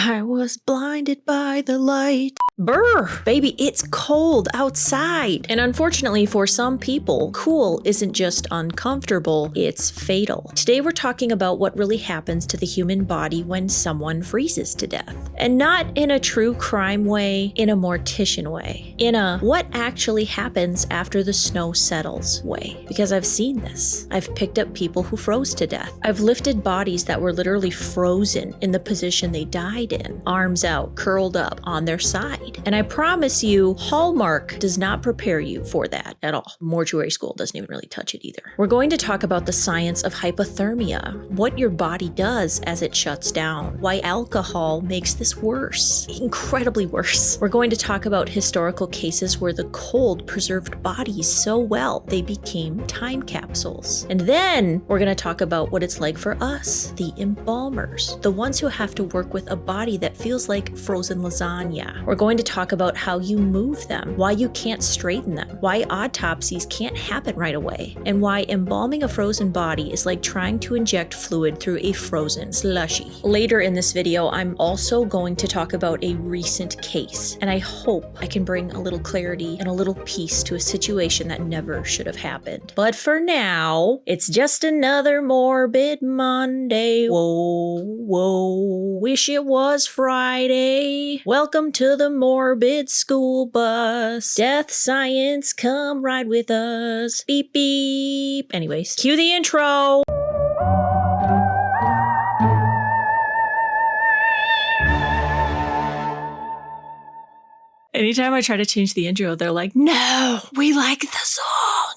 I was blinded by the light. Brr! Baby, it's cold outside. And unfortunately for some people, cool isn't just uncomfortable, it's fatal. Today we're talking about what really happens to the human body when someone freezes to death. And not in a true crime way, in a Mortician way. In a what actually happens after the snow settles way. Because I've seen this. I've picked up people who froze to death. I've lifted bodies that were literally frozen in the position they died in. Arms out, curled up on their side. And I promise you, Hallmark does not prepare you for that at all. Mortuary school doesn't even really touch it either. We're going to talk about the science of hypothermia, what your body does as it shuts down, why alcohol makes this worse, incredibly worse. We're going to talk about historical cases where the cold preserved bodies so well they became time capsules. And then we're going to talk about what it's like for us, the embalmers, the ones who have to work with a body that feels like frozen lasagna. We're going to talk about how you move them, why you can't straighten them, why autopsies can't happen right away, and why embalming a frozen body is like trying to inject fluid through a frozen slushy. Later in this video, I'm also going to talk about a recent case, and I hope I can bring a little clarity and a little peace to a situation that never should have happened. But for now, it's just another morbid Monday. Whoa, whoa, wish it was Friday. Welcome to the morbid school bus. Death science, come ride with us. Beep beep. Anyways, cue the intro. Anytime I try to change the intro, they're like, no, we like the song.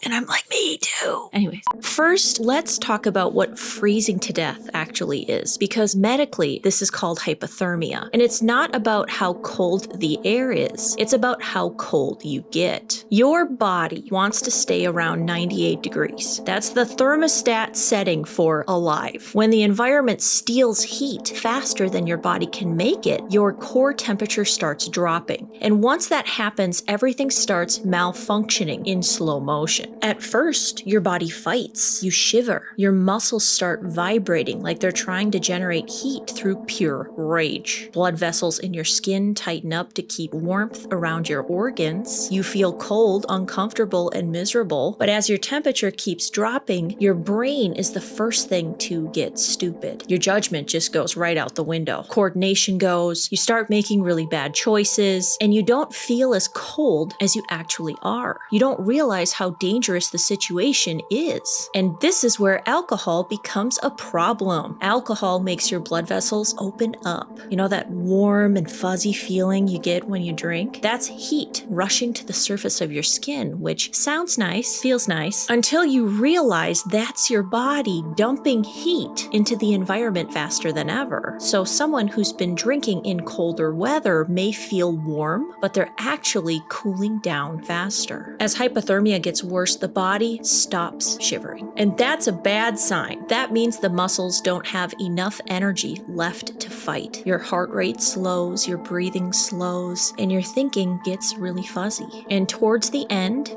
And I'm like, me too. Anyways, first, let's talk about what freezing to death actually is. Because medically, this is called hypothermia. And it's not about how cold the air is. It's about how cold you get. Your body wants to stay around 98 degrees. That's the thermostat setting for alive. When the environment steals heat faster than your body can make it, your core temperature starts dropping. And once that happens, everything starts malfunctioning in slow motion. At first, your body fights. You shiver. Your muscles start vibrating like they're trying to generate heat through pure rage. Blood vessels in your skin tighten up to keep warmth around your organs. You feel cold, uncomfortable, and miserable. But as your temperature keeps dropping, your brain is the first thing to get stupid. Your judgment just goes right out the window. Coordination goes. You start making really bad choices, and you don't feel as cold as you actually are. You don't realize how dangerous the situation is. And this is where alcohol becomes a problem. Alcohol makes your blood vessels open up. You know that warm and fuzzy feeling you get when you drink? That's heat rushing to the surface of your skin, which sounds nice, feels nice, until you realize that's your body dumping heat into the environment faster than ever. So someone who's been drinking in colder weather may feel warm, but they're actually cooling down faster. As hypothermia gets worse, the body stops shivering. And that's a bad sign. That means the muscles don't have enough energy left to fight. Your heart rate slows, your breathing slows, and your thinking gets really fuzzy. And towards the end,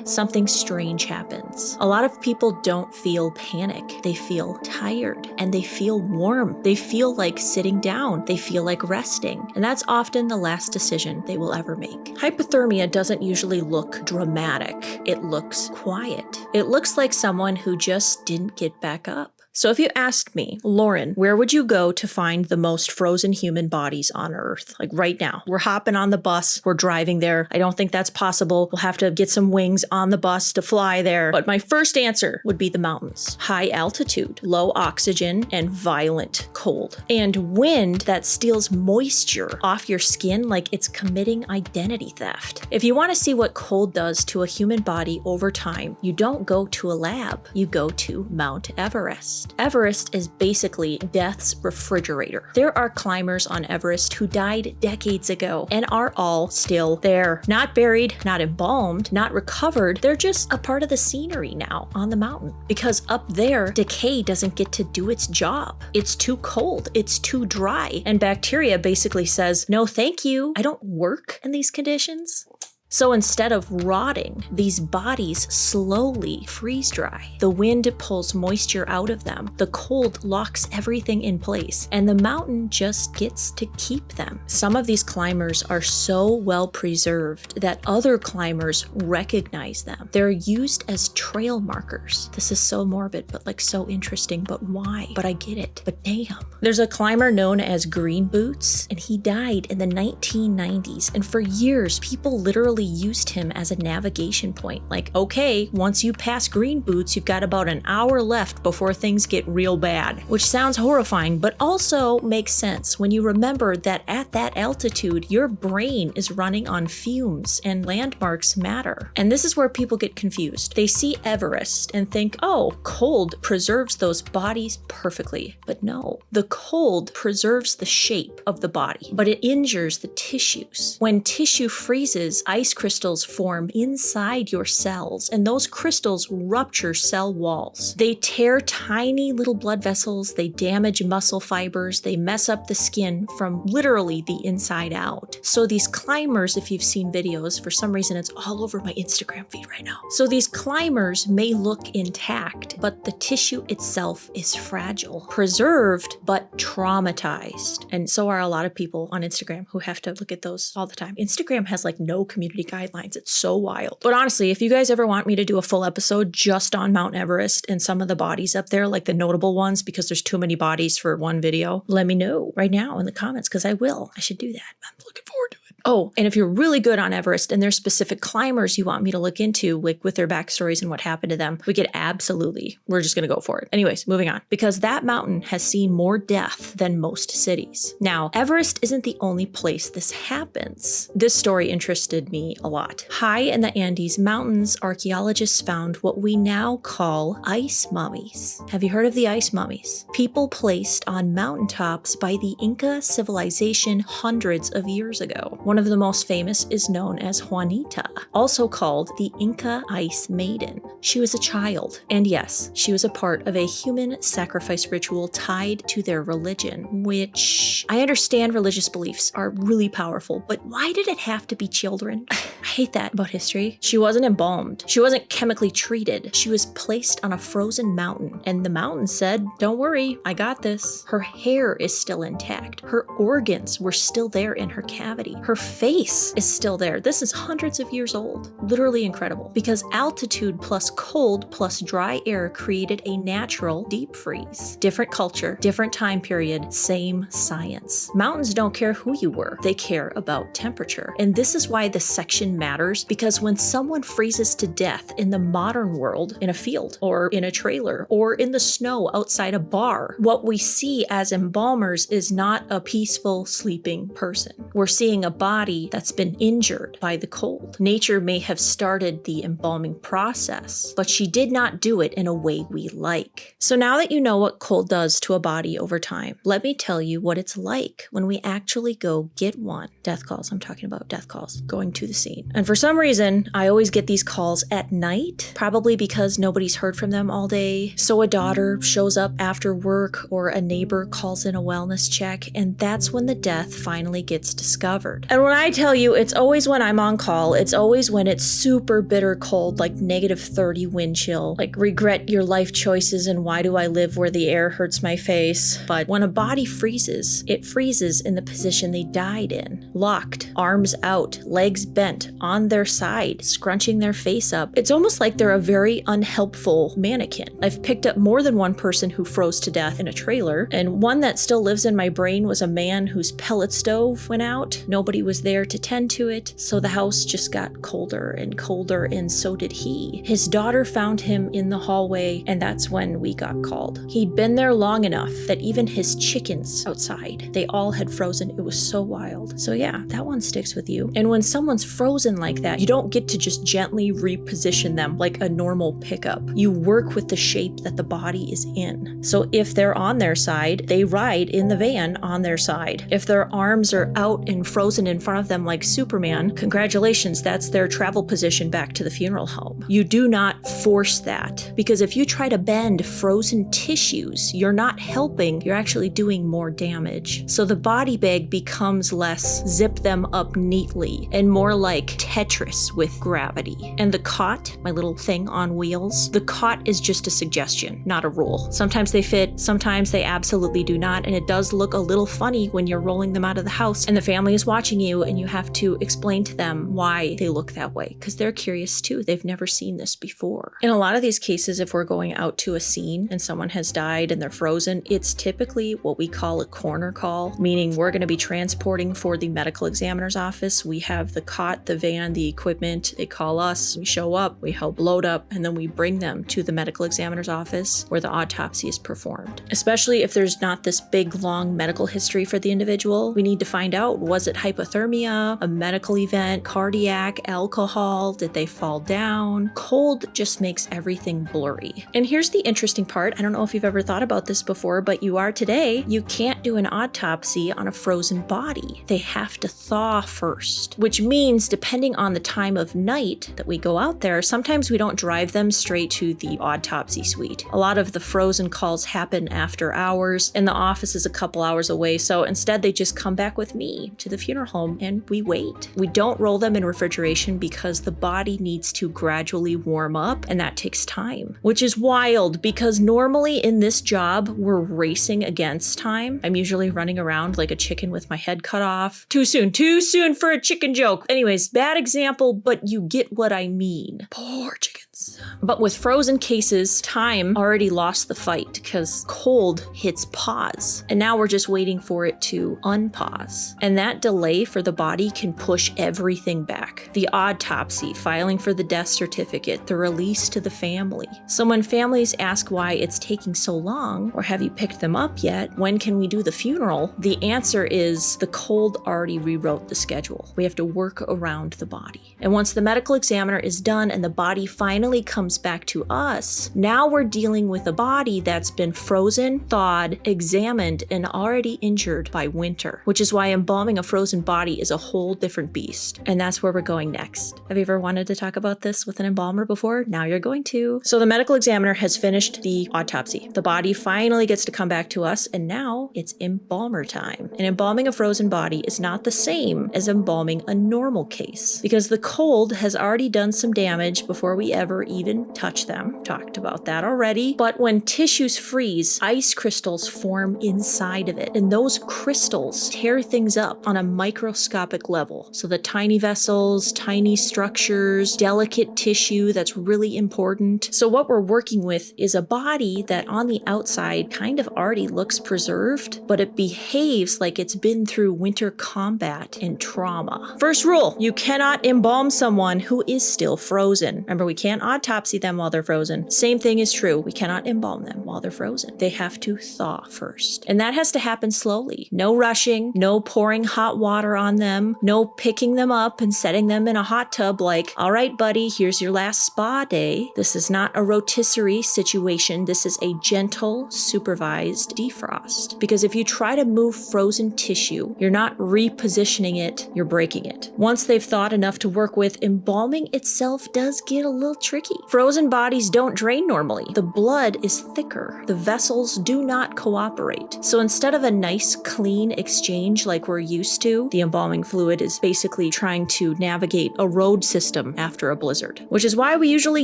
something strange happens. A lot of people don't feel panic. They feel tired and they feel warm. They feel like sitting down. They feel like resting. And that's often the last decision they will ever make. Hypothermia doesn't usually look dramatic. It looks quiet. It looks like someone who just didn't get back up. So if you asked me, Lauren, where would you go to find the most frozen human bodies on Earth? Like right now, we're hopping on the bus, we're driving there. I don't think that's possible. We'll have to get some wings on the bus to fly there. But my first answer would be the mountains. High altitude, low oxygen, and violent cold. And wind that steals moisture off your skin like it's committing identity theft. If you want to see what cold does to a human body over time, you don't go to a lab. You go to Mount Everest. Everest is basically death's refrigerator. There are climbers on Everest who died decades ago and are all still there. Not buried, not embalmed, not recovered. They're just a part of the scenery now on the mountain. Because up there, decay doesn't get to do its job. It's too cold, it's too dry, and bacteria basically says, no thank you, I don't work in these conditions. So instead of rotting, these bodies slowly freeze dry. The wind pulls moisture out of them, the cold locks everything in place, and the mountain just gets to keep them. Some of these climbers are so well preserved that other climbers recognize them. They're used as trail markers. This is so morbid, but like so interesting. But why? But I get it. But damn. There's a climber known as Green Boots, and he died in the 1990s. And for years, people literally used him as a navigation point. Like, okay, once you pass Green Boots, you've got about an hour left before things get real bad, which sounds horrifying, but also makes sense when you remember that at that altitude, your brain is running on fumes and landmarks matter. And this is where people get confused. They see Everest and think, oh, cold preserves those bodies perfectly. But no, the cold preserves the shape of the body, but it injures the tissues. When tissue freezes, ice crystals form inside your cells, and those crystals rupture cell walls. They tear tiny little blood vessels, they damage muscle fibers, they mess up the skin from literally the inside out. So these climbers, if you've seen videos, for some reason it's all over my Instagram feed right now. So these climbers may look intact, but the tissue itself is fragile, preserved, but traumatized. And so are a lot of people on Instagram who have to look at those all the time. Instagram has like no community guidelines. It's so wild. But honestly, if you guys ever want me to do a full episode just on Mount Everest and some of the bodies up there, like the notable ones, because there's too many bodies for one video, let me know right now in the comments, because I will. I should do that. I'm looking forward to it. Oh, and if you're really good on Everest and there's specific climbers you want me to look into, like with their backstories and what happened to them, we could absolutely, we're just going to go for it. Anyways, moving on, because that mountain has seen more death than most cities. Now, Everest isn't the only place this happens. This story interested me a lot. High in the Andes Mountains, archaeologists found what we now call ice mummies. Have you heard of the ice mummies? People placed on mountaintops by the Inca civilization hundreds of years ago. One of the most famous is known as Juanita, also called the Inca Ice Maiden. She was a child, and yes, she was a part of a human sacrifice ritual tied to their religion, which I understand religious beliefs are really powerful, but why did it have to be children? I hate that about history. She wasn't embalmed. She wasn't chemically treated. She was placed on a frozen mountain, and the mountain said, don't worry, I got this. Her hair is still intact. Her organs were still there in her cavity. Her face is still there. This is hundreds of years old. Literally incredible. Because altitude plus cold plus dry air created a natural deep freeze. Different culture, different time period, same science. Mountains don't care who you were. They care about temperature. And this is why this section matters, because when someone freezes to death in the modern world, in a field or in a trailer or in the snow outside a bar, what we see as embalmers is not a peaceful sleeping person. We're seeing a body that's been injured by the cold. Nature may have started the embalming process, but she did not do it in a way we like. So now that you know what cold does to a body over time, let me tell you what it's like when we actually go get one. Death calls, I'm talking about death calls, going to the scene. And for some reason, I always get these calls at night, probably because nobody's heard from them all day. So a daughter shows up after work or a neighbor calls in a wellness check, and that's when the death finally gets discovered. And when I tell you, it's always when I'm on call, it's always when it's super bitter cold, like -30 wind chill, like regret your life choices and why do I live where the air hurts my face. But when a body freezes, it freezes in the position they died in. Locked, arms out, legs bent, on their side, scrunching their face up. It's almost like they're a very unhelpful mannequin. I've picked up more than one person who froze to death in a trailer, and one that still lives in my brain was a man whose pellet stove went out. Nobody was there to tend to it, so the house just got colder, and so did he. His daughter found him in the hallway, and that's when we got called. He'd been there long enough that even his chickens outside, they all had frozen. It was so wild. So yeah, that one sticks with you. And when someone's frozen like that, you don't get to just gently reposition them like a normal pickup. You work with the shape that the body is in. So if they're on their side, they ride in the van on their side. If their arms are out and frozen in front of them like Superman, congratulations, that's their travel position back to the funeral home. You do not force that, because if you try to bend frozen tissues, you're not helping, you're actually doing more damage. So the body bag becomes less zip them up neatly and more like Tetris with gravity. And the cot, my little thing on wheels, the cot is just a suggestion, not a rule. Sometimes they fit, sometimes they absolutely do not, and it does look a little funny when you're rolling them out of the house and the family is watching you and you have to explain to them why they look that way, because they're curious too. They've never seen this before. In a lot of these cases, if we're going out to a scene and someone has died and they're frozen, it's typically what we call a corner call, meaning we're going to be transporting for the medical examiner's office. We have the cot, the van, the equipment. They call us, we show up, we help load up, and then we bring them to the medical examiner's office where the autopsy is performed. Especially if there's not this big, long medical history for the individual, we need to find out, was it hypothermia, a medical event, cardiac, alcohol, did they fall down? Cold just makes everything blurry. And here's the interesting part. I don't know if you've ever thought about this before, but you are today. You can't do an autopsy on a frozen body. They have to thaw first, which means depending on the time of night that we go out there, sometimes we don't drive them straight to the autopsy suite. A lot of the frozen calls happen after hours and the office is a couple hours away. So instead they just come back with me to the funeral home and we wait. We don't roll them in refrigeration because the body needs to gradually warm up and that takes time, which is wild because normally in this job, we're racing against time. I'm usually running around like a chicken with my head cut off. Too soon for a chicken joke. Anyways, bad example, but you get what I mean. Poor chickens. But with frozen cases, time already lost the fight because cold hits pause. And now we're just waiting for it to unpause. And that delay for the body can push everything back. The autopsy, filing for the death certificate, the release to the family. So when families ask why it's taking so long, or have you picked them up yet? When can we do the funeral? The answer is the cold already rewrote the schedule. We have to work around the body. And once the medical examiner is done and the body finally comes back to us, now we're dealing with a body that's been frozen, thawed, examined, and already injured by winter, which is why embalming a frozen body is a whole different beast. And that's where we're going next. Have you ever wanted to talk about this with an embalmer before? Now you're going to. So the medical examiner has finished the autopsy. The body finally gets to come back to us, and now it's embalmer time. And embalming a frozen body is not the same as embalming a normal case because the cold has already done some damage before we ever even touch them. Talked about that already. But when tissues freeze, ice crystals form inside of it, and those crystals tear things up on a microscopic level. So the tiny vessels, tiny structures, delicate tissue that's really important. So what we're working with is a body that on the outside kind of already looks preserved, but it behaves like it's been through winter combat and trauma. First rule, you cannot embalm someone who is still frozen. Remember, we can't autopsy them while they're frozen. Same thing is true. We cannot embalm them while they're frozen. They have to thaw first. And that has to happen slowly. No rushing, no pouring hot water on them, no picking them up and setting them in a hot tub like, all right, buddy, here's your last spa day. This is not a rotisserie situation. This is a gentle, supervised defrost. Because if you try to move frozen tissue, you're not repositioning it, you're breaking it. Once they've thawed enough to work with, embalming itself does get a little tricky. Frozen bodies don't drain normally. The blood is thicker. The vessels do not cooperate. So instead of a nice, clean exchange like we're used to, the embalming fluid is basically trying to navigate a road system after a blizzard, which is why we usually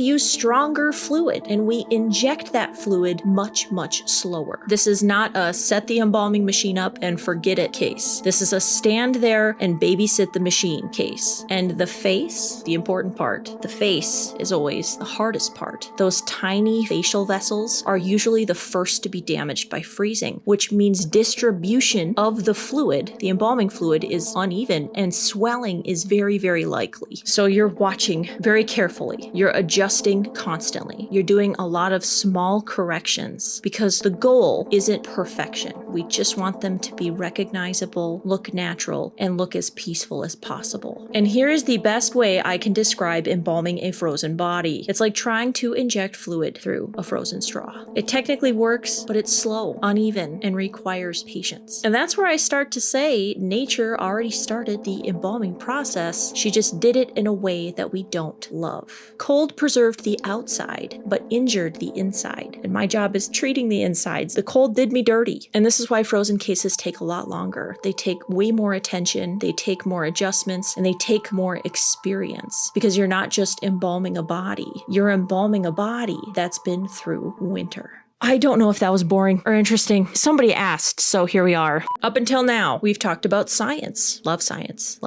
use stronger fluid and we inject that fluid much, much slower. This is not a set the embalming machine up and forget it case. This is a stand there and babysit the machine case. And the face, the important part, the face is always the hardest part. Those tiny facial vessels are usually the first to be damaged by freezing, which means distribution of the fluid, the embalming fluid, is uneven and swelling is very, very likely. So you're watching very carefully. You're adjusting constantly. You're doing a lot of small corrections because the goal isn't perfection. We just want them to be recognizable, look natural, and look as peaceful as possible. And here is the best way I can describe embalming a frozen body. body. It's like trying to inject fluid through a frozen straw. It technically works, but it's slow, uneven, and requires patience. And that's where I start to say nature already started the embalming process. She just did it in a way that we don't love. Cold preserved the outside, but injured the inside. And my job is treating the insides. The cold did me dirty. And this is why frozen cases take a lot longer. They take way more attention, they take more adjustments, and they take more experience. Because you're not just embalming a body, you're embalming a body that's been through winter. I don't know if that was boring or interesting. Somebody asked, so here we are. Up until now, we've talked about science, love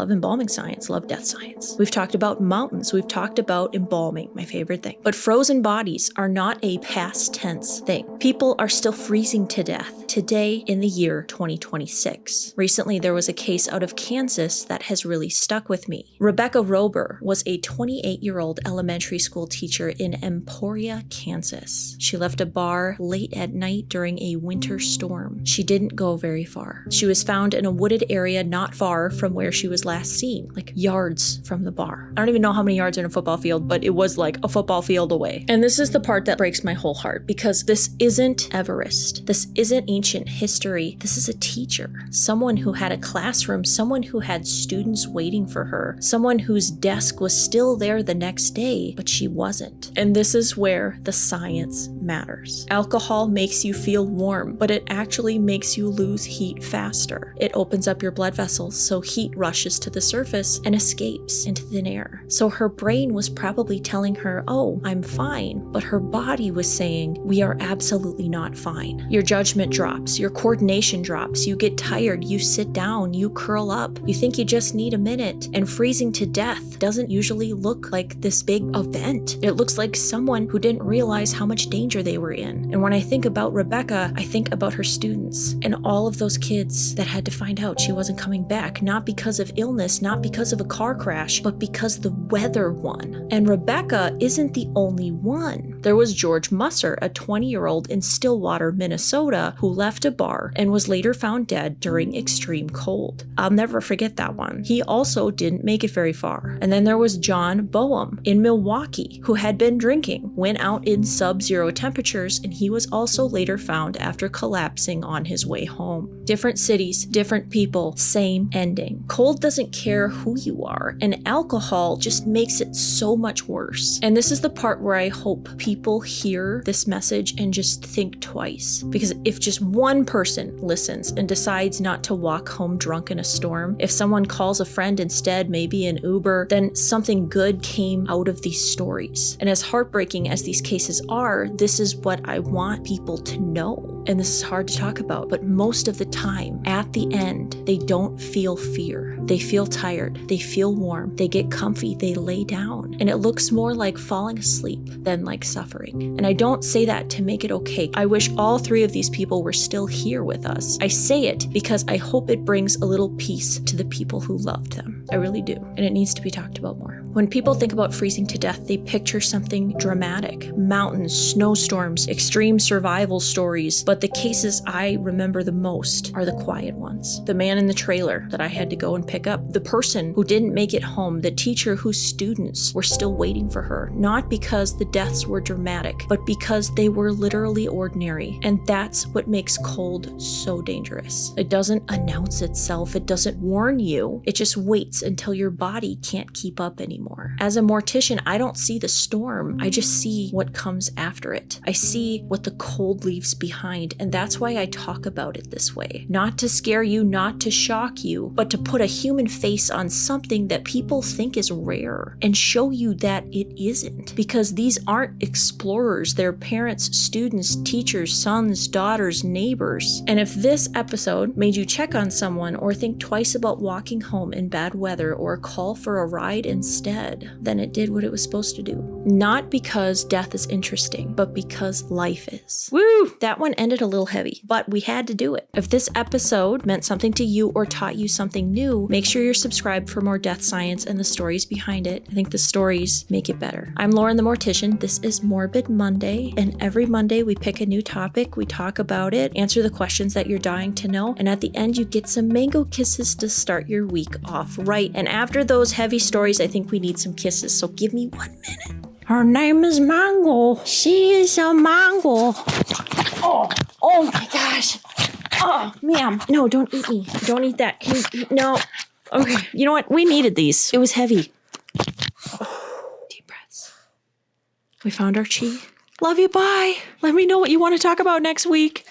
embalming science, love death science. We've talked about mountains, we've talked about embalming, my favorite thing. But frozen bodies are not a past tense thing. People are still freezing to death today in the year 2026. Recently, there was a case out of Kansas that has really stuck with me. Rebecca Rober was a 28-year-old elementary school teacher in Emporia, Kansas. She left a bar late at night during a winter storm. She didn't go very far. She was found in a wooded area not far from where she was last seen, like yards from the bar. I don't even know how many yards in a football field, but it was like a football field away. And this is the part that breaks my whole heart, because this isn't Everest. This isn't ancient history. This is a teacher, someone who had a classroom, someone who had students waiting for her, someone whose desk was still there the next day, but she wasn't. And this is where the science matters. Alcohol makes you feel warm, but it actually makes you lose heat faster. It opens up your blood vessels, so heat rushes to the surface and escapes into thin air. So her brain was probably telling her, oh, I'm fine, but her body was saying, we are absolutely not fine. Your judgment drops, your coordination drops, you get tired, you sit down, you curl up, you think you just need a minute, and freezing to death doesn't usually look like this big event. It looks like someone who didn't realize how much danger they were in. And when I think about Rebecca, I think about her students and all of those kids that had to find out she wasn't coming back, not because of illness, not because of a car crash, but because the weather won. And Rebecca isn't the only one. There was George Musser, a 20-year-old in Stillwater, Minnesota, who left a bar and was later found dead during extreme cold. I'll never forget that one. He also didn't make it very far. And then there was John Boehm in Milwaukee, who had been drinking, went out in sub-zero temperatures, and he was also later found after collapsing on his way home. Different cities, different people, same ending. Cold doesn't care who you are, and alcohol just makes it so much worse. And this is the part where I hope people hear this message and just think twice. Because if just one person listens and decides not to walk home drunk in a storm, if someone calls a friend instead, maybe an Uber, then something good came out of these stories. And as heartbreaking as these cases are, this is what I want people to know. And this is hard to talk about, but most of the time, at the end, they don't feel fear. They feel tired. They feel warm. They get comfy. They lay down. And it looks more like falling asleep than like suffering. And I don't say that to make it okay. I wish all three of these people were still here with us. I say it because I hope it brings a little peace to the people who loved them. I really do. And it needs to be talked about more. When people think about freezing to death, they picture something dramatic. Mountains, snowstorms, extreme survival stories. But the cases I remember the most are the quiet ones. The man in the trailer that I had to go and pick up. The person who didn't make it home. The teacher whose students were still waiting for her. Not because the deaths were dramatic, but because they were literally ordinary. And that's what makes cold so dangerous. It doesn't announce itself. It doesn't warn you. It just waits until your body can't keep up anymore. As a mortician, I don't see the storm. I just see what comes after it. I see what the cold leaves behind, and that's why I talk about it this way. Not to scare you, not to shock you, but to put a human face on something that people think is rare and show you that it isn't. Because these aren't explorers. They're parents, students, teachers, sons, daughters, neighbors. And if this episode made you check on someone or think twice about walking home in bad weather or call for a ride instead, then it did what it was supposed to do. Not because death is interesting, but because life is. Woo! That one ended a little heavy, but we had to do it. If this episode meant something to you or taught you something new, make sure you're subscribed for more death science and the stories behind it. I think the stories make it better. I'm Lauren the Mortician. This is Morbid Monday, and every Monday we pick a new topic, we talk about it, answer the questions that you're dying to know, and at the end you get some mango kisses to start your week off right. And after those heavy stories, I think we need some kisses, so give me 1 minute. Her name is Mango. She is a mango. Oh my gosh. Oh, ma'am. No, don't eat me. Don't eat that. No. Okay, you know what? We needed these. It was heavy. Deep breaths. We found our chi. Love you, bye. Let me know what you want to talk about next week.